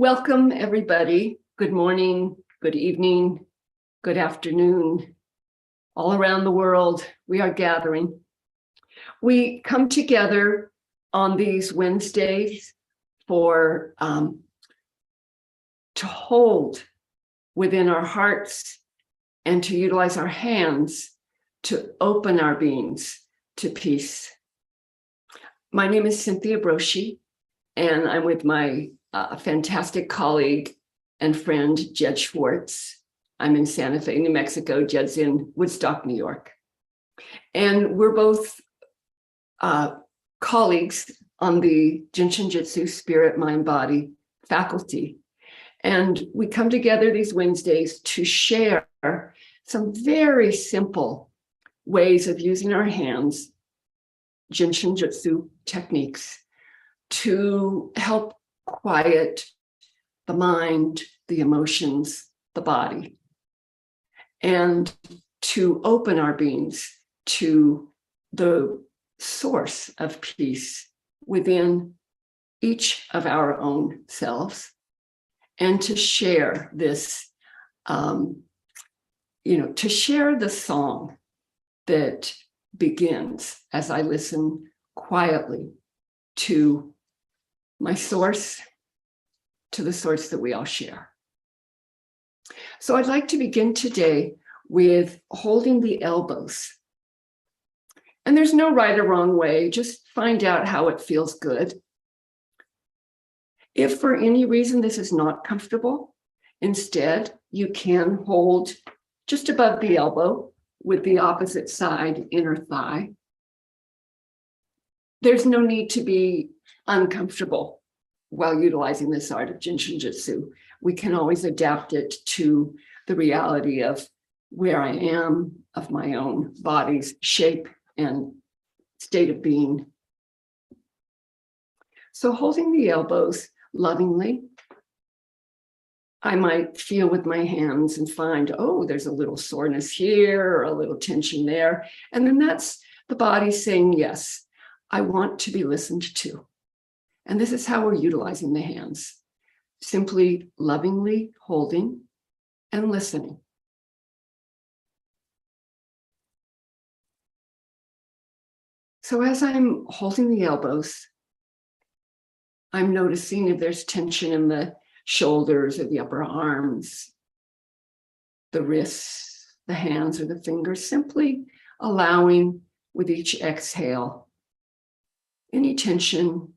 Welcome, everybody. Good morning, good evening, good afternoon. All around the world, we are gathering. We come together on these Wednesdays for to hold within our hearts and to utilize our hands to open our beings to peace. My name is Cynthia Broshi, and I'm with my fantastic colleague and friend, Jed Schwartz. I'm in Santa Fe, New Mexico. Jed's in Woodstock, New York. And we're both colleagues on the Jin Shin Jyutsu Spirit, Mind, Body faculty. And we come together these Wednesdays to share some very simple ways of using our hands, Jin Shin Jyutsu techniques, to help quiet the mind, the emotions, the body, and to open our beings to the source of peace within each of our own selves, and to share this, to share the song that begins as I listen quietly to my source, to the source that we all share. So I'd like to begin today with holding the elbows. And there's no right or wrong way, just find out how it feels good. If for any reason this is not comfortable, instead you can hold just above the elbow with the opposite side inner thigh. There's no need to be uncomfortable while utilizing this art of Jin Shin Jyutsu. We can always adapt it to the reality of where I am, of my own body's shape and state of being. So holding the elbows lovingly, I might feel with my hands and find, oh, there's a little soreness here or a little tension there. And then that's the body saying, yes, I want to be listened to. And this is how we're utilizing the hands, simply lovingly holding and listening. So as I'm holding the elbows, I'm noticing if there's tension in the shoulders or the upper arms, the wrists, the hands, or the fingers, simply allowing with each exhale any tension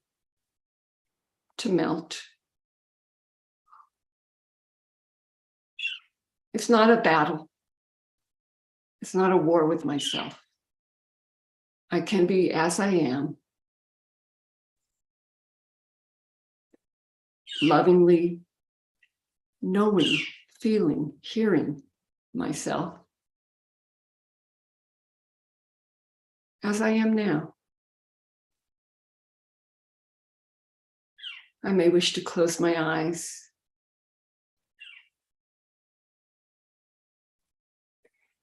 to melt. It's not a battle. It's not a war with myself. I can be as I am, lovingly knowing, feeling, hearing myself as I am now. I may wish to close my eyes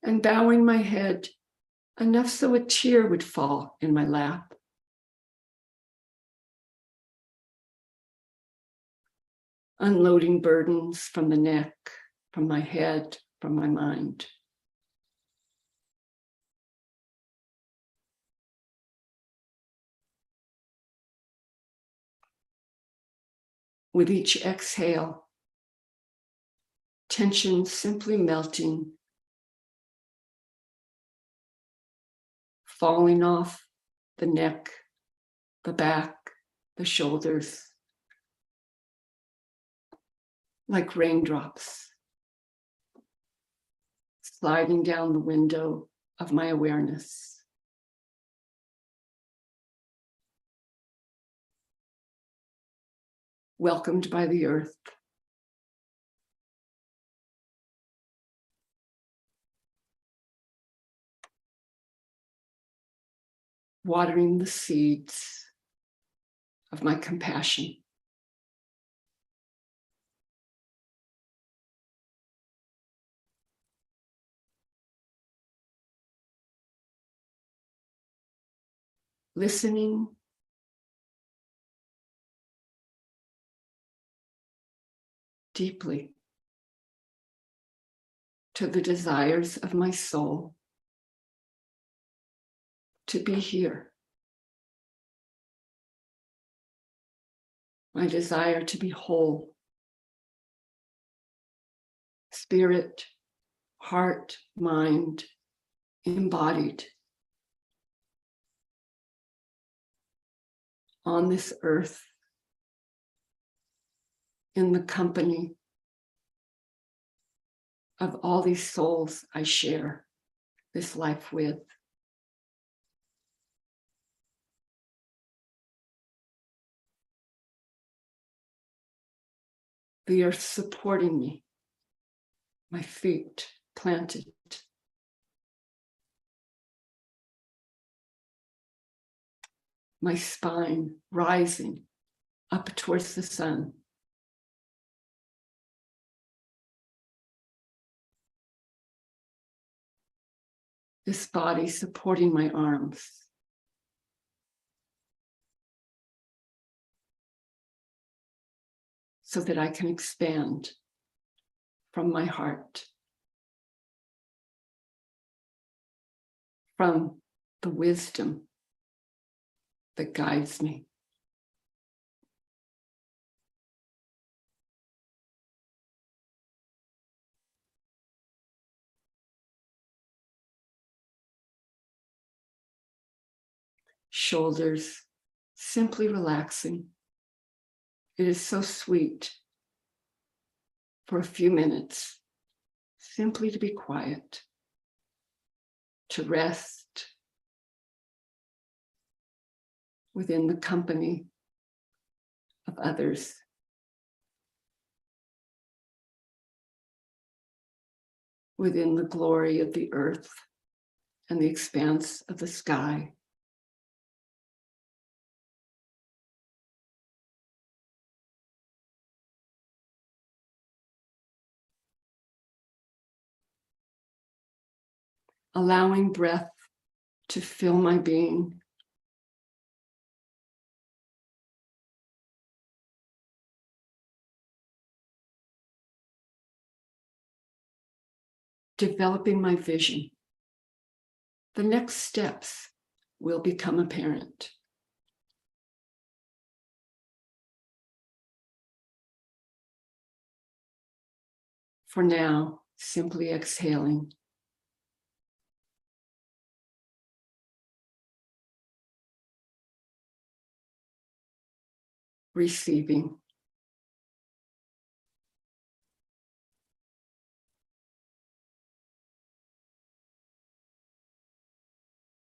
and bowing my head enough so a tear would fall in my lap. Unloading burdens from the neck, from my head, from my mind. With each exhale, tension simply melting, falling off the neck, the back, the shoulders, like raindrops, sliding down the window of my awareness. Welcomed by the earth. Watering the seeds of my compassion. Listening deeply to the desires of my soul to be here. My desire to be whole, spirit, heart, mind, embodied on this earth in the company of all these souls I share this life with. The earth supporting me, my feet planted. My spine rising up towards the sun. This body supporting my arms. So that I can expand from my heart, from the wisdom that guides me. Shoulders simply relaxing. It is so sweet for a few minutes, simply to be quiet, to rest within the company of others. Within the glory of the earth and the expanse of the sky. Allowing breath to fill my being. Developing my vision. The next steps will become apparent. For now, simply exhaling. Receiving.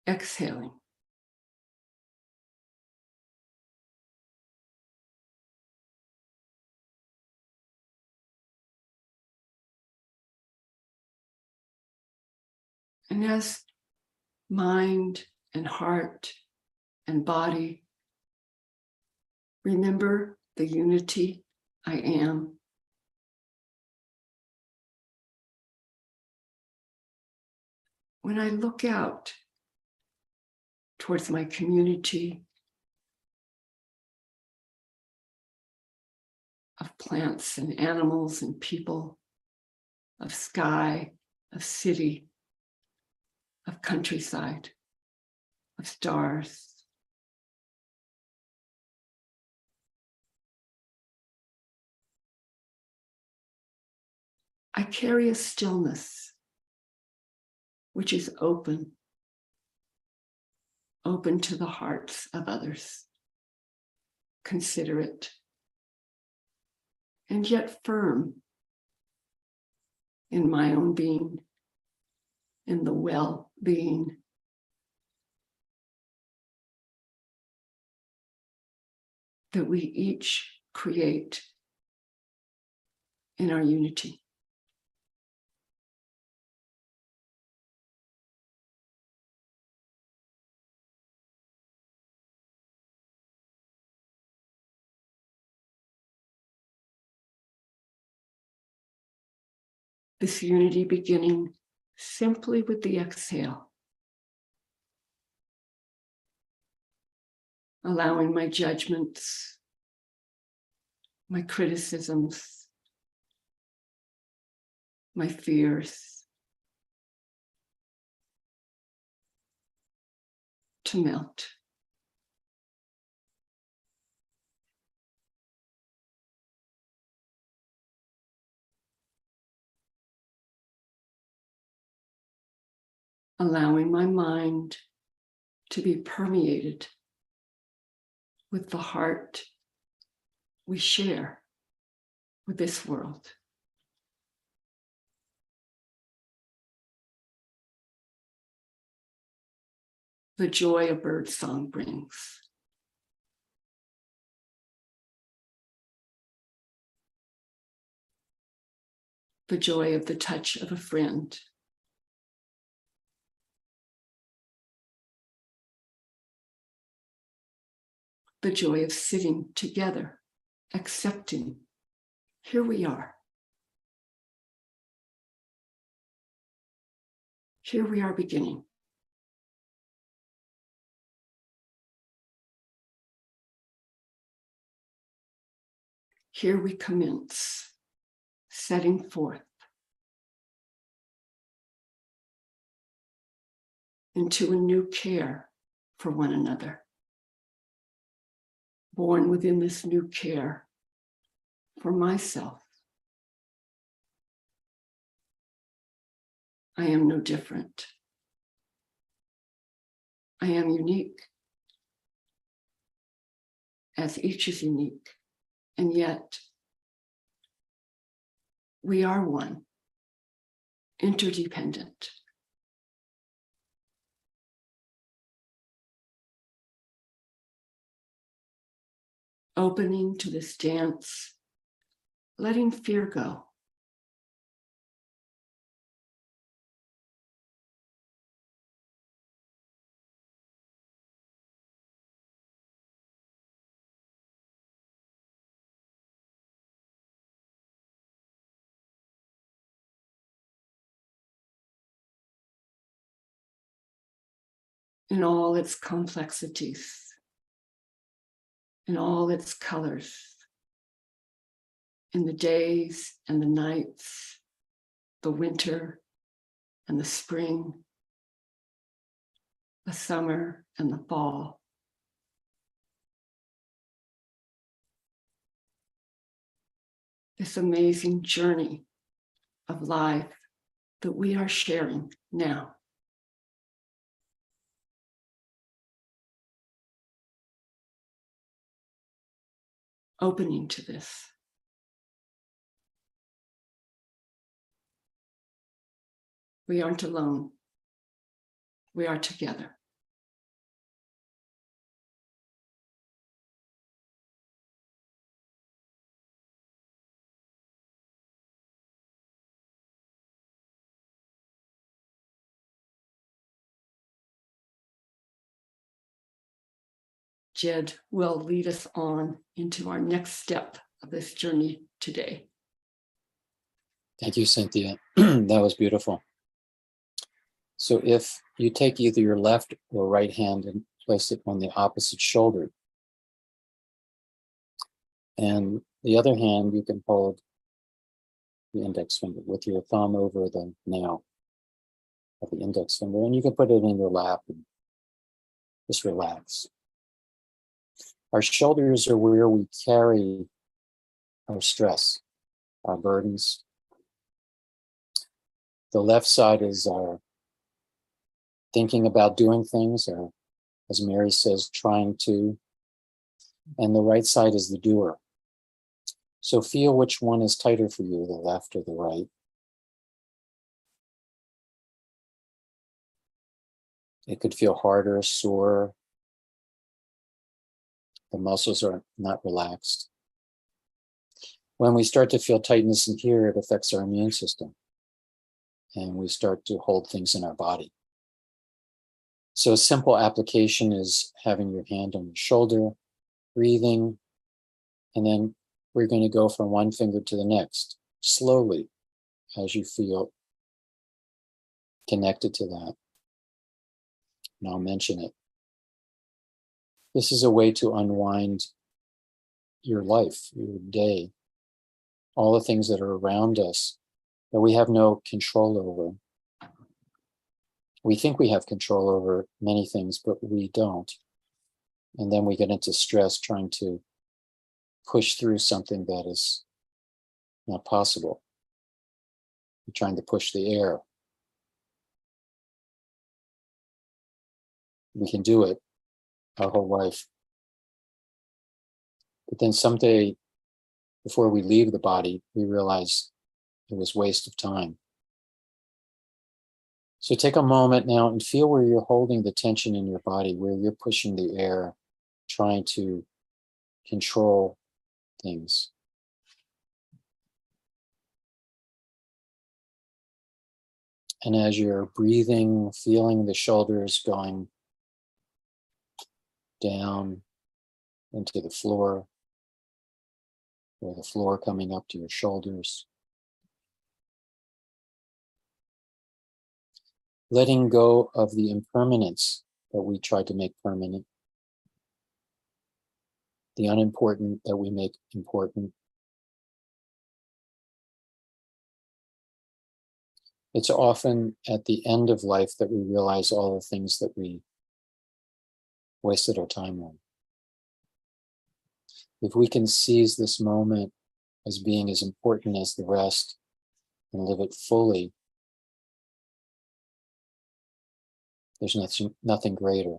Exhaling. And as mind and heart and body remember the unity I am, when I look out towards my community of plants and animals and people, of sky, of city, of countryside, of stars, I carry a stillness which is open to the hearts of others, considerate, and yet firm in my own being, in the well-being. That we each create in our unity. This unity beginning simply with the exhale, allowing my judgments, my criticisms, my fears to melt. Allowing my mind to be permeated with the heart we share with this world. The joy a birdsong brings. The joy of the touch of a friend. The joy of sitting together, accepting, here we are. Here we are beginning. Here we commence, setting forth into a new care for one another. Born within this new care for myself. I am no different. I am unique, as each is unique, and yet we are one, interdependent. Opening to this dance, letting fear go. In all its complexities, in all its colors, in the days and the nights, the winter and the spring, the summer and the fall. This amazing journey of life that we are sharing now. Opening to this. We aren't alone. We are together. Jed will lead us on into our next step of this journey today. Thank you, Cynthia. That was beautiful. So if you take either your left or right hand and place it on the opposite shoulder, and the other hand, you can hold the index finger with your thumb over the nail of the index finger, and you can put it in your lap and just relax. Our shoulders are where we carry our stress, our burdens. The left side is our thinking about doing things, or as Mary says, trying to. And the right side is the doer. So feel which one is tighter for you, the left or the right. It could feel harder, sore. The muscles are not relaxed. When we start to feel tightness in here, it affects our immune system. And we start to hold things in our body. So a simple application is having your hand on your shoulder, breathing, and then we're going to go from one finger to the next, slowly, as you feel connected to that. And I'll mention it. This is a way to unwind your life, your day, all the things that are around us that we have no control over. We think we have control over many things, but we don't. And then we get into stress trying to push through something that is not possible. We're trying to push the air. We can do it our whole life. But then someday, before we leave the body, we realize it was a waste of time. So take a moment now and feel where you're holding the tension in your body, where you're pushing the air, trying to control things. And as you're breathing, feeling the shoulders going down into the floor, or the floor coming up to your shoulders. Letting go of the impermanence that we try to make permanent, the unimportant that we make important. It's often at the end of life that we realize all the things that we wasted our time on. If we can seize this moment as being as important as the rest and live it fully, there's nothing greater.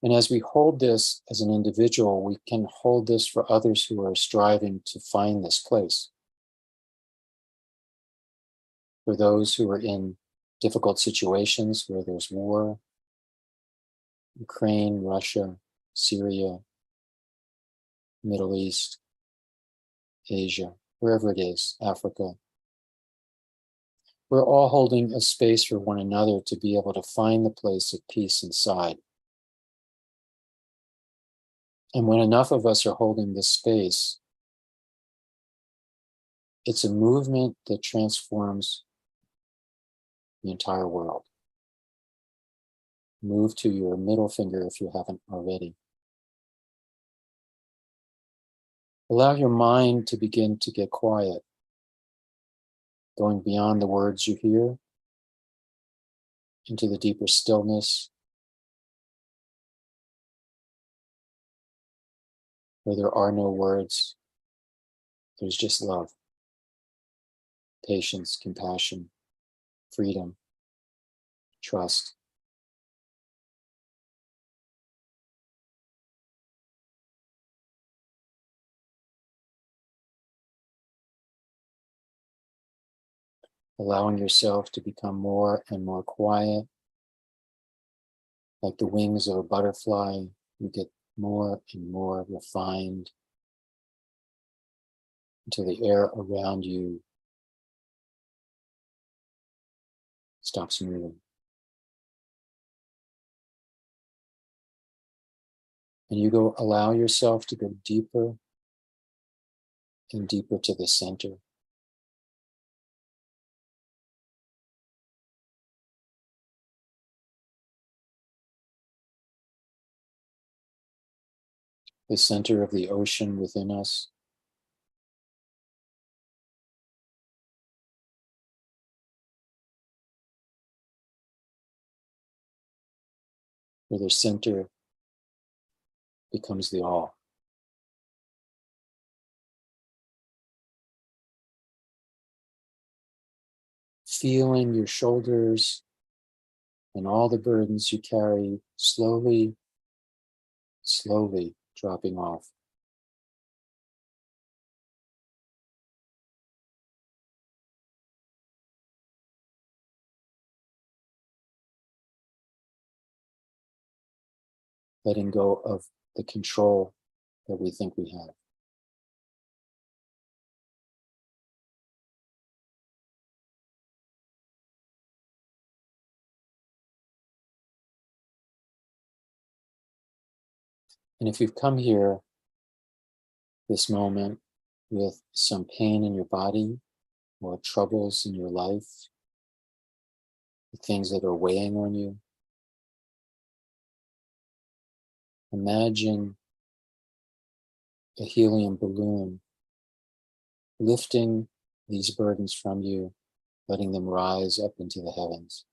And as we hold this as an individual, we can hold this for others who are striving to find this place. For those who are in difficult situations where there's war, Ukraine, Russia, Syria, Middle East, Asia, wherever it is, Africa. We're all holding a space for one another to be able to find the place of peace inside. And when enough of us are holding this space, it's a movement that transforms the entire world. Move to your middle finger if you haven't already. Allow your mind to begin to get quiet, going beyond the words you hear into the deeper stillness, where there are no words, there's just love, patience, compassion, freedom, trust. Allowing yourself to become more and more quiet, like the wings of a butterfly. You get more and more refined until the air around you stops moving. And you allow yourself to go deeper and deeper to the center. The center of the ocean within us. Where the center becomes the all. Feeling your shoulders and all the burdens you carry slowly, slowly dropping off. Letting go of the control that we think we have. And if you've come here this moment with some pain in your body or troubles in your life, things that are weighing on you, imagine a helium balloon lifting these burdens from you, letting them rise up into the heavens.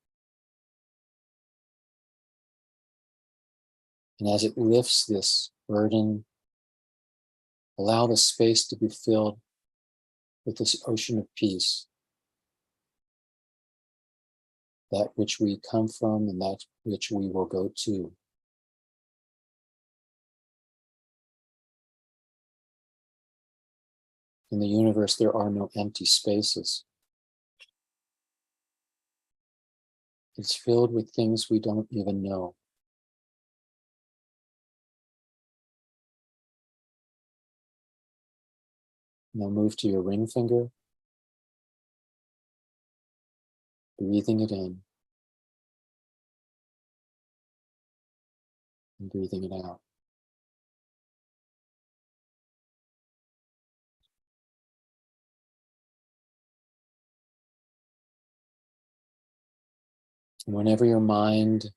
And as it lifts this burden, allow the space to be filled with this ocean of peace, that which we come from and that which we will go to. In the universe, there are no empty spaces. It's filled with things we don't even know. Now move to your ring finger, breathing it in and breathing it out. And whenever your mind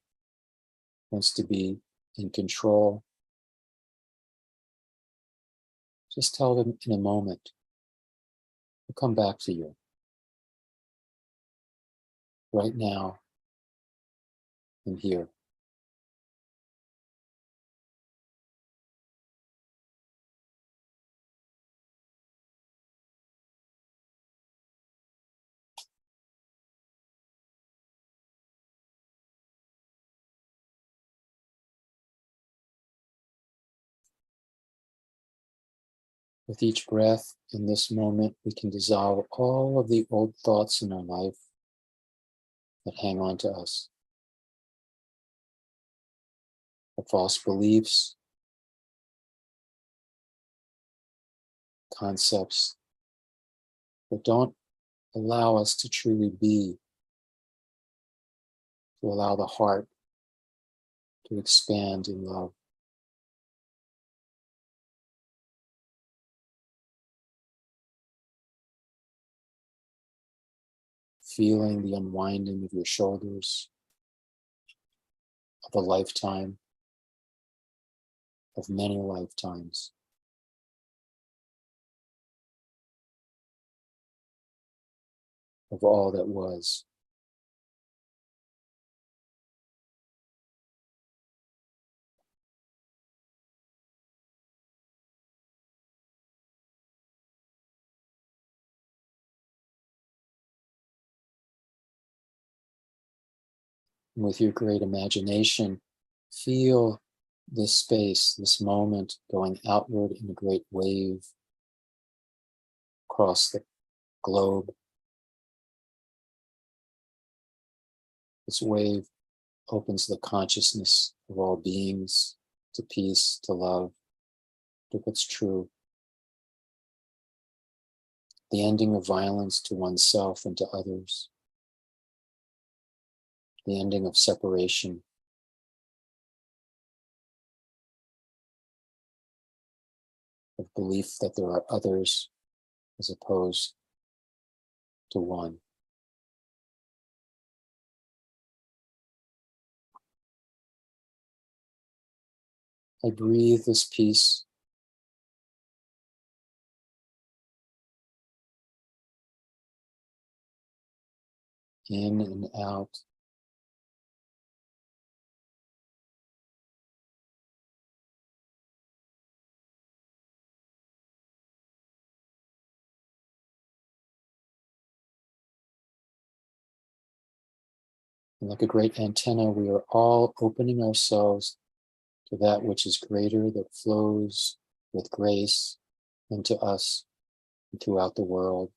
wants to be in control, just tell them in a moment, we'll come back to you. Right now and here. With each breath in this moment, we can dissolve all of the old thoughts in our life that hang on to us. The false beliefs, concepts that don't allow us to truly be, to allow the heart to expand in love. Feeling the unwinding of your shoulders, of a lifetime, of many lifetimes. Of all that was. And with your great imagination, feel this space, this moment going outward in a great wave across the globe. This wave opens the consciousness of all beings to peace, to love, to what's true. The ending of violence to oneself and to others. The ending of separation. Of belief that there are others as opposed to one. I breathe this peace in and out. And like a great antenna, we are all opening ourselves to that which is greater, that flows with grace into us and throughout the world.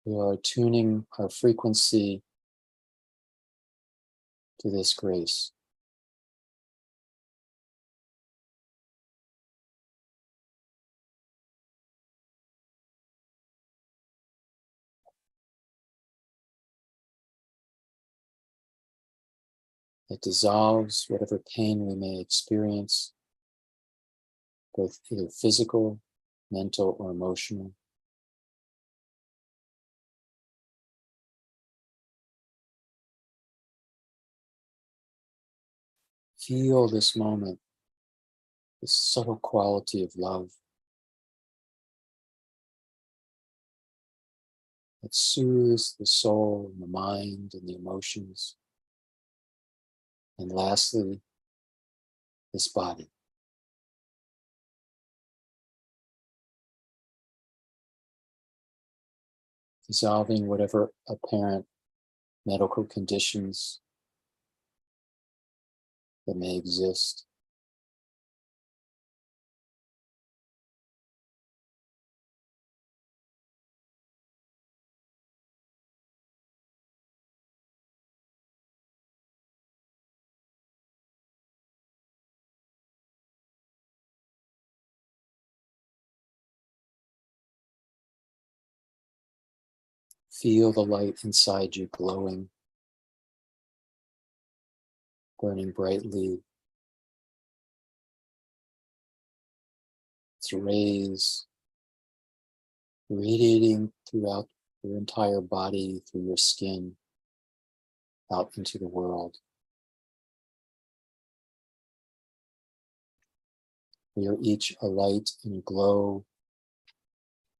We are tuning our frequency to this grace. It dissolves whatever pain we may experience, both either physical, mental, or emotional. Feel this moment, this subtle quality of love that soothes the soul and the mind and the emotions. And lastly, this body. Dissolving whatever apparent medical conditions that may exist. Feel the light inside you glowing, burning brightly. Its rays radiating throughout your entire body, through your skin, out into the world. We are each a light and a glow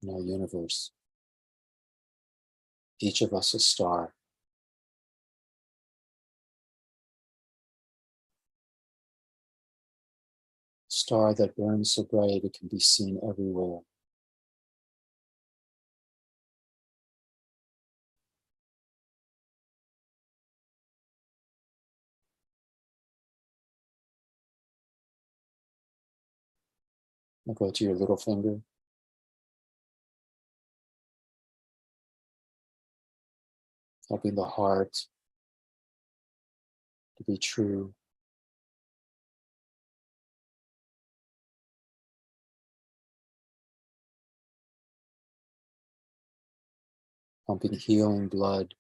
in our universe. Each of us a star. Star that burns so bright it can be seen everywhere. Now go to your little finger. Helping the heart to be true. Pumping healing blood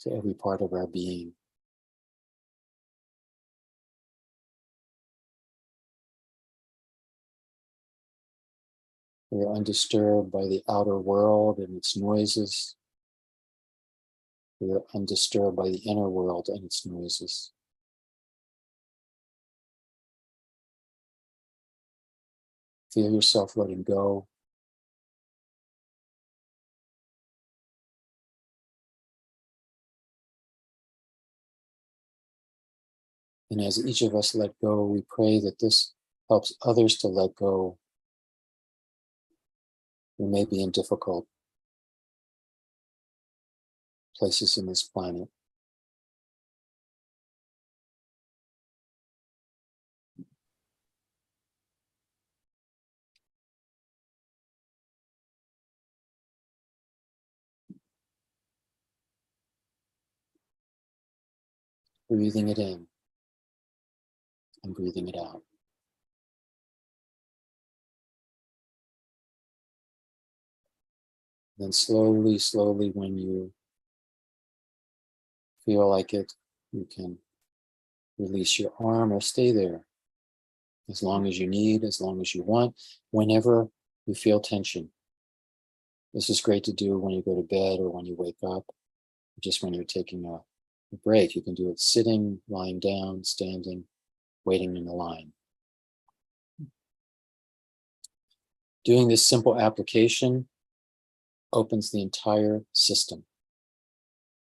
to every part of our being. We are undisturbed by the outer world and its noises. We are undisturbed by the inner world and its noises. Feel yourself letting go. And as each of us let go, we pray that this helps others to let go who may be in difficult places in this planet. Breathing it in and breathing it out. Then slowly, slowly, when you feel like it, you can release your arm or stay there as long as you need, as long as you want, whenever you feel tension. This is great to do when you go to bed or when you wake up, just when you're taking a break. You can do it sitting, lying down, standing, waiting in the line. Doing this simple application opens the entire system.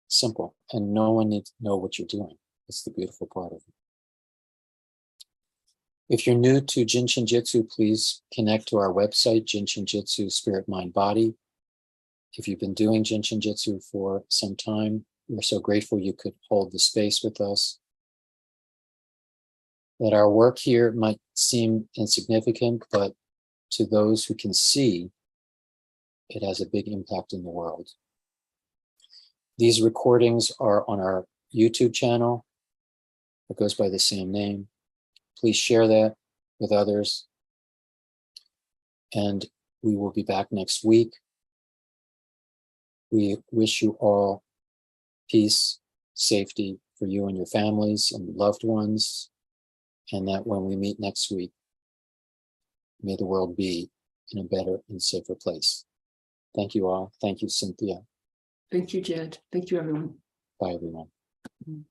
Simple, and no one needs to know what you're doing. That's the beautiful part of it. If you're new to Jin Shin Jyutsu, please connect to our website, Jin Shin Jyutsu Spirit, Mind, Body. If you've been doing Jin Shin Jyutsu for some time, we're so grateful you could hold the space with us. That our work here might seem insignificant, but to those who can see, it has a big impact in the world. These recordings are on our YouTube channel. It goes by the same name. Please share that with others. And we will be back next week. We wish you all peace, safety for you and your families and loved ones. And that when we meet next week, may the world be in a better and safer place. Thank you all. Thank you, Cynthia. Thank you, Jed. Thank you, everyone. Bye, everyone. Mm.